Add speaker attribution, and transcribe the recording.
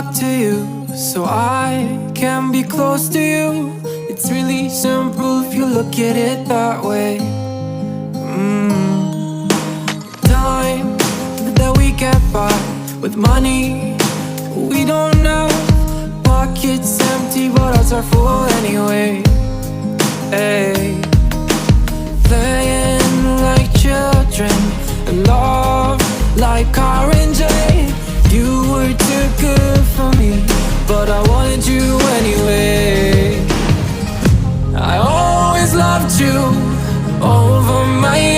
Speaker 1: talk to you so I can be close to you. It's really simple if you look at it that way. Time that we get by with money we don't have. Pockets empty but hearts are full anyway. Hey, playing like children and love like R&J. You were too good for me, but I wanted you anyway. I always loved you over my